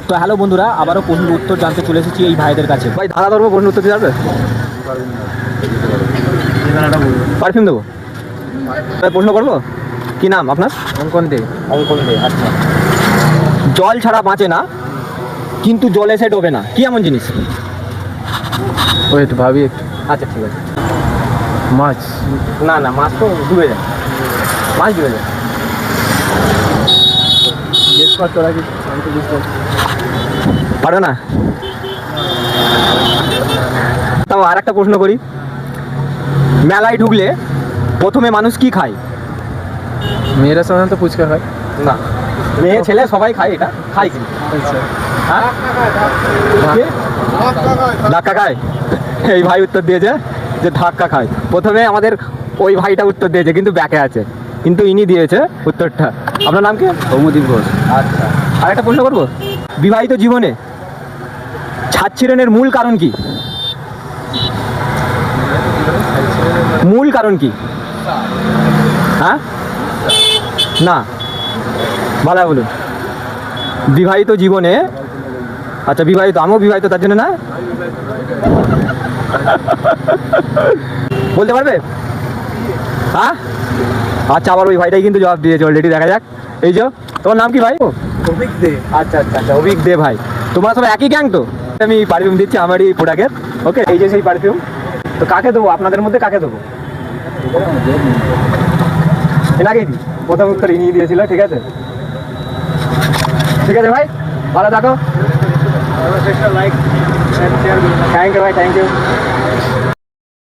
তো হ্যালো বন্ধুরা, আবারও প্রশ্নের উত্তর জানতে চলে এসেছি এই ভাইদের কাছে। ভাই ধারা ধরবো, প্রশ্ন উত্তর দিতে পারবে? পারফিউম দেবো? প্রশ্ন করবো, কি নাম আপনার? অঙ্কন দে। অঙ্কন দে। আচ্ছা, জল ছাড়া বাঁচে না কিন্তু জলে সে ডোবে না, কি এমন জিনিস? ওয়েট ভাবি একটু। আচ্ছা ঠিক আছে। মাছ। না না, মাছ তো ডুবে যায়, মাছ ডুবে যায়। গেস কর তোরা কি, আমি তো বুঝতে পারো না? তাও আর একটা প্রশ্ন করি, মেলায় ঢুকলে প্রথমে মানুষ কি খায়? মেয়েরা সাধারণত ফুচকা খায়। না, মেয়ে ছেলে সবাই খায়, এটা খায় কি? আচ্ছা, হ্যাঁ, ধাক্কা খায়। এই ভাই উত্তর দিয়েছে যে ধাক্কা খায়। প্রথমে আমাদের ওই ভাইটা উত্তর দিয়েছে, কিন্তু ব্যাকে আছে, কিন্তু ইনি দিয়েছে উত্তরটা। আপনার নাম কি? সৌমদীপ ঘোষ। আচ্ছা, আর একটা প্রশ্ন করবো, বিবাহিত জীবনে ছাদছিড়নের মূল কারণ কি? মূল কারণ কি? হ্যাঁ, না, ভালো বলুন। বিবাহিত জীবনে, আচ্ছা বিবাহিত, আমিও বিবাহিত, তার জন্য না বলতে পারবে? হ্যাঁ, আচ্ছা, আবার ওই ভাইটাই কিন্তু জবাব দিয়েছে অলরেডি। দেখা যাক। এই যে, তোমার নাম কি ভাই? অভিক দে। আচ্ছা আচ্ছা আচ্ছা, অভিক দে। ভাই তোমরা সবাই একই গ্যাং তো? আমি পারফিউম দিচ্ছি আমারই প্রোডাক্টের। ওকে, এই যে সেই পারফিউম। তো কাকে দেবো আপনাদের মধ্যে, কাকে দেবো? এনাকেই দিই, প্রথম উত্তর ইনিই দিয়েছিল। ঠিক আছে, ঠিক আছে ভাই, ভালো থাকো। লাইক শেয়ার থ্যাংক ইউ ভাই, থ্যাংক ইউ।